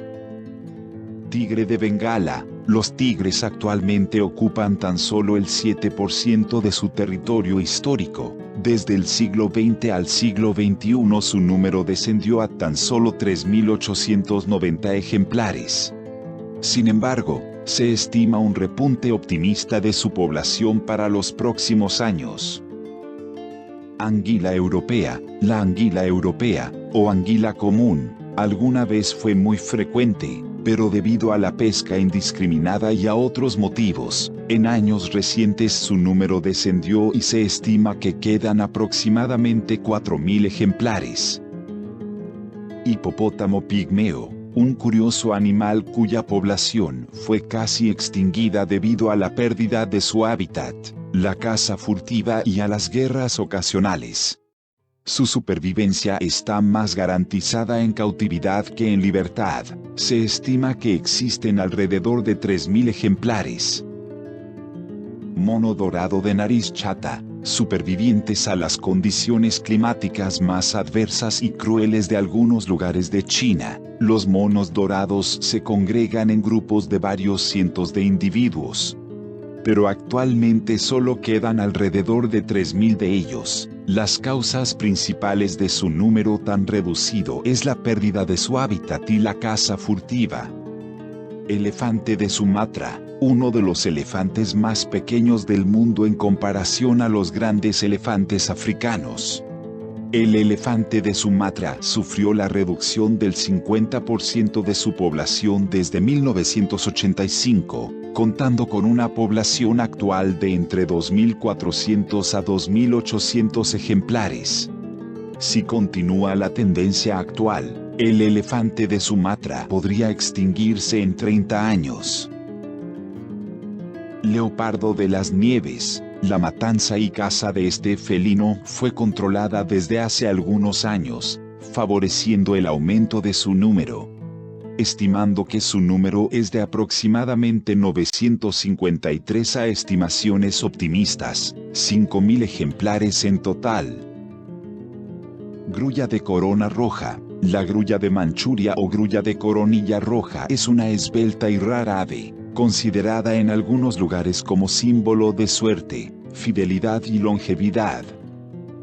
Tigre de Bengala. Los tigres actualmente ocupan tan solo el 7% de su territorio histórico. Desde el siglo XX al siglo XXI su número descendió a tan solo 3.890 ejemplares. Sin embargo, se estima un repunte optimista de su población para los próximos años. Anguila europea. La anguila europea, o anguila común, alguna vez fue muy frecuente, pero debido a la pesca indiscriminada y a otros motivos, en años recientes su número descendió y se estima que quedan aproximadamente 4.000 ejemplares. Hipopótamo pigmeo, un curioso animal cuya población fue casi extinguida debido a la pérdida de su hábitat, la caza furtiva y a las guerras ocasionales. Su supervivencia está más garantizada en cautividad que en libertad. Se estima que existen alrededor de 3.000 ejemplares. Mono dorado de nariz chata, supervivientes a las condiciones climáticas más adversas y crueles de algunos lugares de China. Los monos dorados se congregan en grupos de varios cientos de individuos. Pero actualmente solo quedan alrededor de 3.000 de ellos. Las causas principales de su número tan reducido es la pérdida de su hábitat y la caza furtiva. Elefante de Sumatra. uno de los elefantes más pequeños del mundo en comparación a los grandes elefantes africanos. El elefante de Sumatra sufrió la reducción del 50% de su población desde 1985, contando con una población actual de entre 2.400 a 2.800 ejemplares. Si continúa la tendencia actual, el elefante de Sumatra podría extinguirse en 30 años. Leopardo de las nieves. La matanza y caza de este felino fue controlada desde hace algunos años, favoreciendo el aumento de su número. Estimando que su número es de aproximadamente 953 a estimaciones optimistas, 5.000 ejemplares en total. Grulla de corona roja. La grulla de Manchuria o grulla de coronilla roja es una esbelta y rara ave, considerada en algunos lugares como símbolo de suerte, fidelidad y longevidad.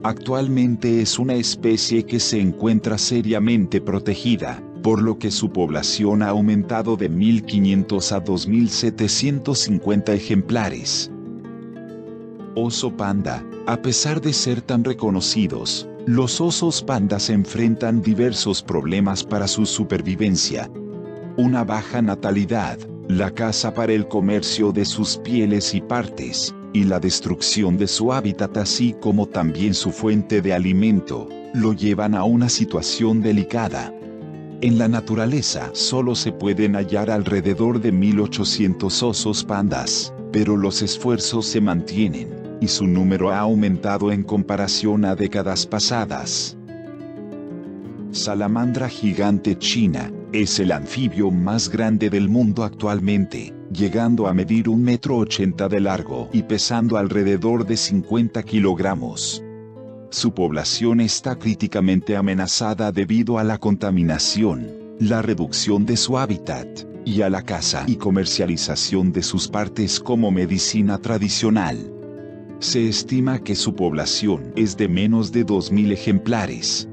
Actualmente es una especie que se encuentra seriamente protegida, por lo que su población ha aumentado de 1.500 a 2.750 ejemplares. Oso panda. A pesar de ser tan reconocidos, los osos pandas enfrentan diversos problemas para su supervivencia. Una baja natalidad, la caza para el comercio de sus pieles y partes, y la destrucción de su hábitat así como también su fuente de alimento, lo llevan a una situación delicada. En la naturaleza solo se pueden hallar alrededor de 1.800 osos pandas, pero los esfuerzos se mantienen, y su número ha aumentado en comparación a décadas pasadas. Salamandra gigante china. Es el anfibio más grande del mundo actualmente, llegando a medir 1,80 m de largo y pesando alrededor de 50 kilogramos. Su población está críticamente amenazada debido a la contaminación, la reducción de su hábitat, y a la caza y comercialización de sus partes como medicina tradicional. Se estima que su población es de menos de 2.000 ejemplares.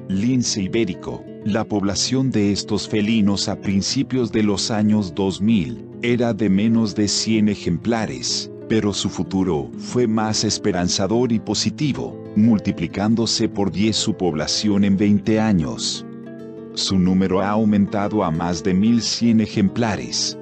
Lince ibérico. La población de estos felinos a principios de los años 2000 era de menos de 100 ejemplares, pero su futuro fue más esperanzador y positivo, multiplicándose por 10 su población en 20 años. Su número ha aumentado a más de 1.100 ejemplares.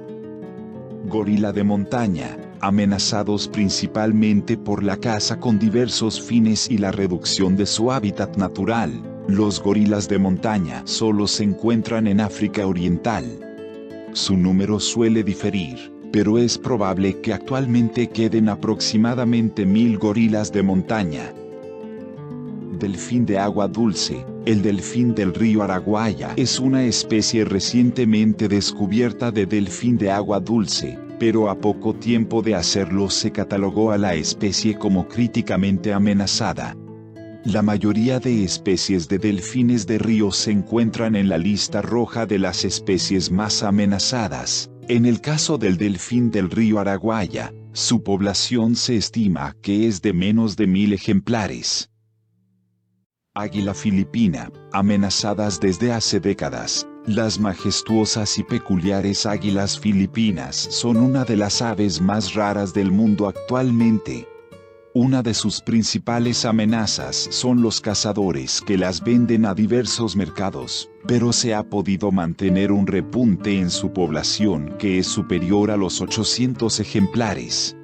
Gorila de montaña. Amenazados principalmente por la caza con diversos fines y la reducción de su hábitat natural, los gorilas de montaña solo se encuentran en África Oriental. Su número suele diferir, pero es probable que actualmente queden aproximadamente 1.000 gorilas de montaña. Delfín de agua dulce. El delfín del río Araguaia es una especie recientemente descubierta de delfín de agua dulce, pero a poco tiempo de hacerlo se catalogó a la especie como críticamente amenazada. La mayoría de especies de delfines de río se encuentran en la lista roja de las especies más amenazadas. En el caso del delfín del río Araguaia, su población se estima que es de menos de 1.000 ejemplares. Águila filipina, amenazadas desde hace décadas. Las majestuosas y peculiares águilas filipinas son una de las aves más raras del mundo actualmente. Una de sus principales amenazas son los cazadores que las venden a diversos mercados, pero se ha podido mantener un repunte en su población que es superior a los 800 ejemplares.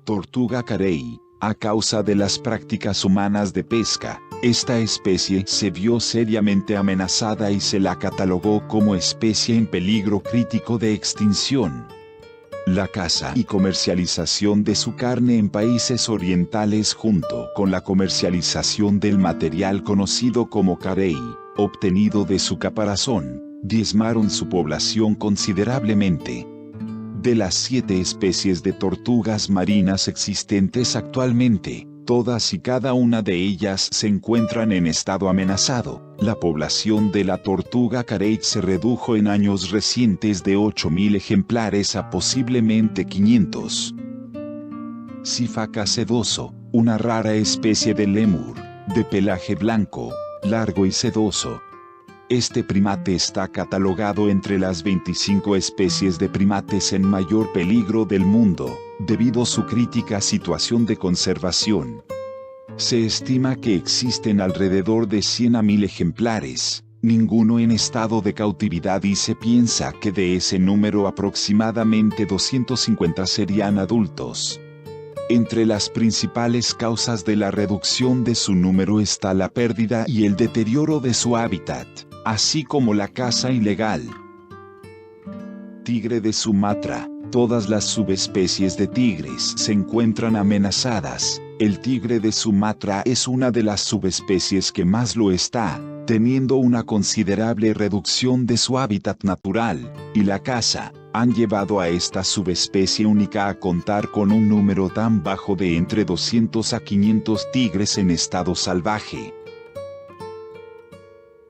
Tortuga carey. A causa de las prácticas humanas de pesca, esta especie se vio seriamente amenazada y se la catalogó como especie en peligro crítico de extinción. La caza y comercialización de su carne en países orientales junto con la comercialización del material conocido como carey, obtenido de su caparazón, diezmaron su población considerablemente. De las 7 especies de tortugas marinas existentes actualmente, todas y cada una de ellas se encuentran en estado amenazado. La población de la tortuga carey se redujo en años recientes de 8.000 ejemplares a posiblemente 500. Sifaca sedoso, una rara especie de lémur, de pelaje blanco, largo y sedoso. Este primate está catalogado entre las 25 especies de primates en mayor peligro del mundo, debido a su crítica situación de conservación. Se estima que existen alrededor de 100 a 1000 ejemplares, ninguno en estado de cautividad, y se piensa que de ese número aproximadamente 250 serían adultos. Entre las principales causas de la reducción de su número está la pérdida y el deterioro de su hábitat, así como la caza ilegal. Tigre de Sumatra. Todas las subespecies de tigres se encuentran amenazadas. El tigre de Sumatra es una de las subespecies que más lo está, teniendo una considerable reducción de su hábitat natural, y la caza han llevado a esta subespecie única a contar con un número tan bajo de entre 200 a 500 tigres en estado salvaje.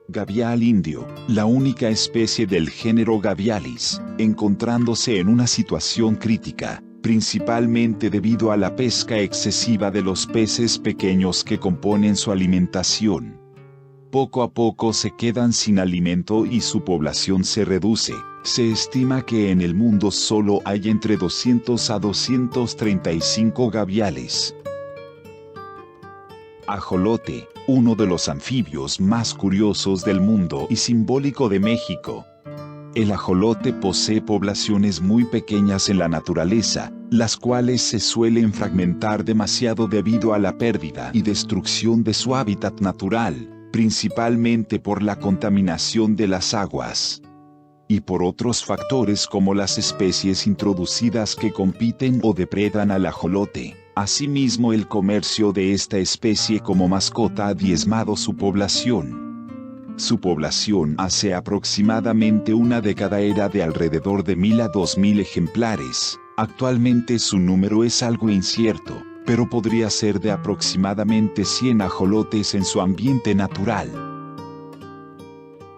Gavial indio, la única especie del género Gavialis, encontrándose en una situación crítica, principalmente debido a la pesca excesiva de los peces pequeños que componen su alimentación. Poco a poco se quedan sin alimento y su población se reduce. Se estima que en el mundo solo hay entre 200 a 235 gaviales. Ajolote, uno de los anfibios más curiosos del mundo y simbólico de México. El ajolote posee poblaciones muy pequeñas en la naturaleza, las cuales se suelen fragmentar demasiado debido a la pérdida y destrucción de su hábitat natural, principalmente por la contaminación de las aguas, y por otros factores como las especies introducidas que compiten o depredan al ajolote. Asimismo, el comercio de esta especie como mascota ha diezmado su población. Su población hace aproximadamente una década era de alrededor de 1000 a 2000 ejemplares. Actualmente su número es algo incierto, pero podría ser de aproximadamente 100 ajolotes en su ambiente natural.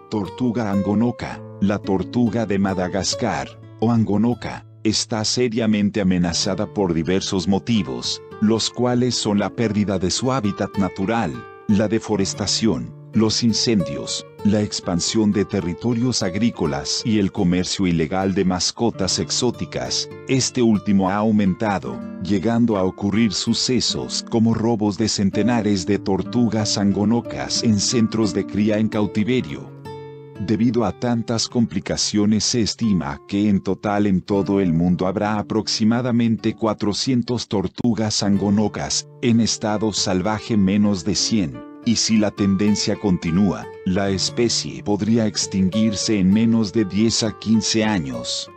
Tortuga angonoca. La tortuga de Madagascar, o angonoca, está seriamente amenazada por diversos motivos, los cuales son la pérdida de su hábitat natural, la deforestación, los incendios, la expansión de territorios agrícolas y el comercio ilegal de mascotas exóticas. Este último ha aumentado, llegando a ocurrir sucesos como robos de centenares de tortugas angonocas en centros de cría en cautiverio. Debido a tantas complicaciones, se estima que en total en todo el mundo habrá aproximadamente 400 tortugas angonocas, en estado salvaje menos de 100, y si la tendencia continúa, la especie podría extinguirse en menos de 10 a 15 años.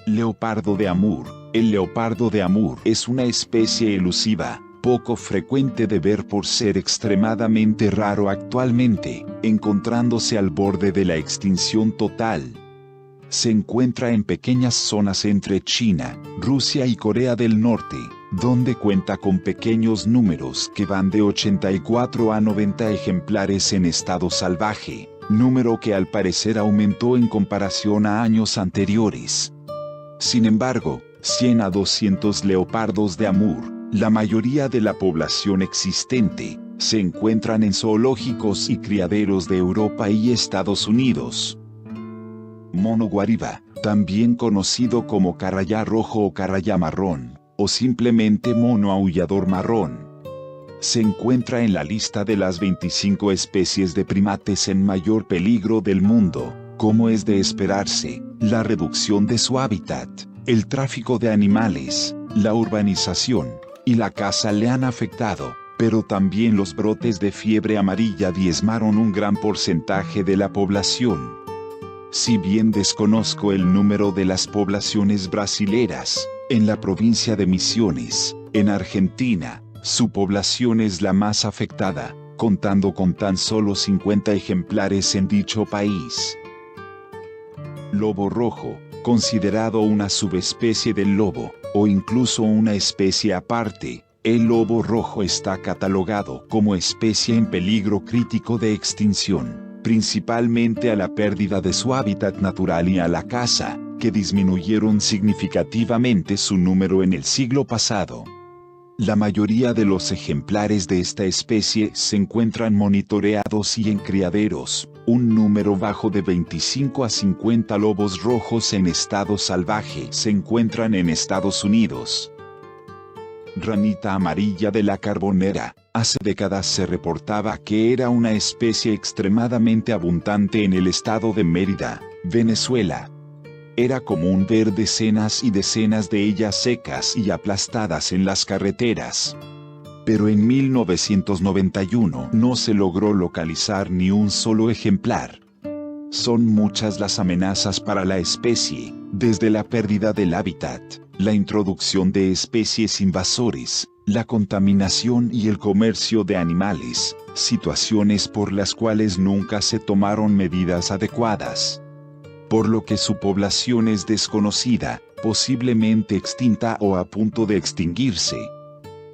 Leopardo de Amur. El leopardo de Amur es una especie elusiva, poco frecuente de ver por ser extremadamente raro actualmente, encontrándose al borde de la extinción total. Se encuentra en pequeñas zonas entre China, Rusia y Corea del Norte, donde cuenta con pequeños números que van de 84 a 90 ejemplares en estado salvaje, número que al parecer aumentó en comparación a años anteriores. Sin embargo, 100 a 200 leopardos de Amur, la mayoría de la población existente, se encuentran en zoológicos y criaderos de Europa y Estados Unidos. Mono guariba, también conocido como carayá rojo o carayá marrón, o simplemente mono aullador marrón, se encuentra en la lista de las 25 especies de primates en mayor peligro del mundo. Como es de esperarse, la reducción de su hábitat, el tráfico de animales, la urbanización y la caza le han afectado, pero también los brotes de fiebre amarilla diezmaron un gran porcentaje de la población. Si bien desconozco el número de las poblaciones brasileras, en la provincia de Misiones, en Argentina, su población es la más afectada, contando con tan solo 50 ejemplares en dicho país. Lobo rojo, considerado una subespecie del lobo, o incluso una especie aparte, el lobo rojo está catalogado como especie en peligro crítico de extinción, principalmente a la pérdida de su hábitat natural y a la caza, que disminuyeron significativamente su número en el siglo pasado. La mayoría de los ejemplares de esta especie se encuentran monitoreados y en criaderos. Un número bajo de 25 a 50 lobos rojos en estado salvaje se encuentran en Estados Unidos. Ranita amarilla de la Carbonera. Hace décadas se reportaba que era una especie extremadamente abundante en el estado de Mérida, Venezuela. Era común ver decenas y decenas de ellas secas y aplastadas en las carreteras. Pero en 1991 no se logró localizar ni un solo ejemplar. Son muchas las amenazas para la especie, desde la pérdida del hábitat, la introducción de especies invasores, la contaminación y el comercio de animales, situaciones por las cuales nunca se tomaron medidas adecuadas. Por lo que su población es desconocida, posiblemente extinta o a punto de extinguirse.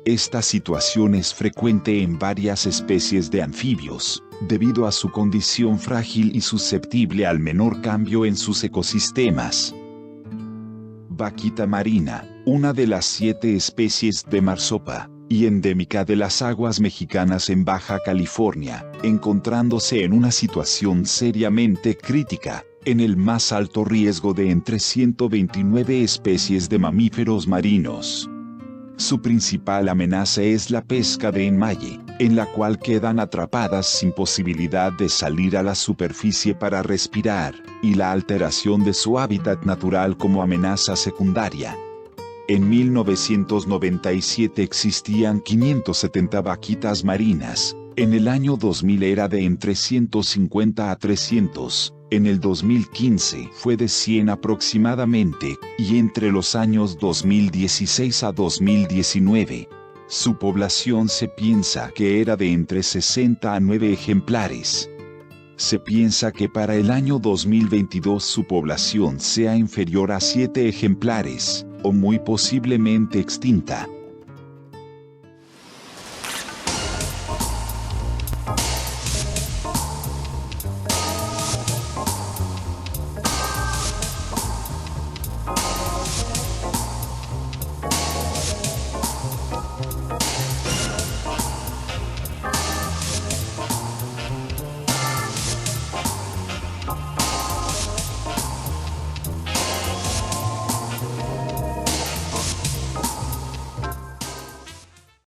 Esta situación es frecuente en varias especies de anfibios, debido a su condición frágil y susceptible al menor cambio en sus ecosistemas. Vaquita marina, una de las 7 especies de marsopa, y endémica de las aguas mexicanas en Baja California, encontrándose en una situación seriamente crítica, en el más alto riesgo de entre 129 especies de mamíferos marinos. Su principal amenaza es la pesca de enmalle, en la cual quedan atrapadas sin posibilidad de salir a la superficie para respirar, y la alteración de su hábitat natural como amenaza secundaria. En 1997 existían 570 vaquitas marinas, en el año 2000 era de entre 150 a 300, en el 2015 fue de 100 aproximadamente, y entre los años 2016 a 2019, su población se piensa que era de entre 60 a 9 ejemplares. Se piensa que para el año 2022 su población sea inferior a 7 ejemplares, o muy posiblemente extinta.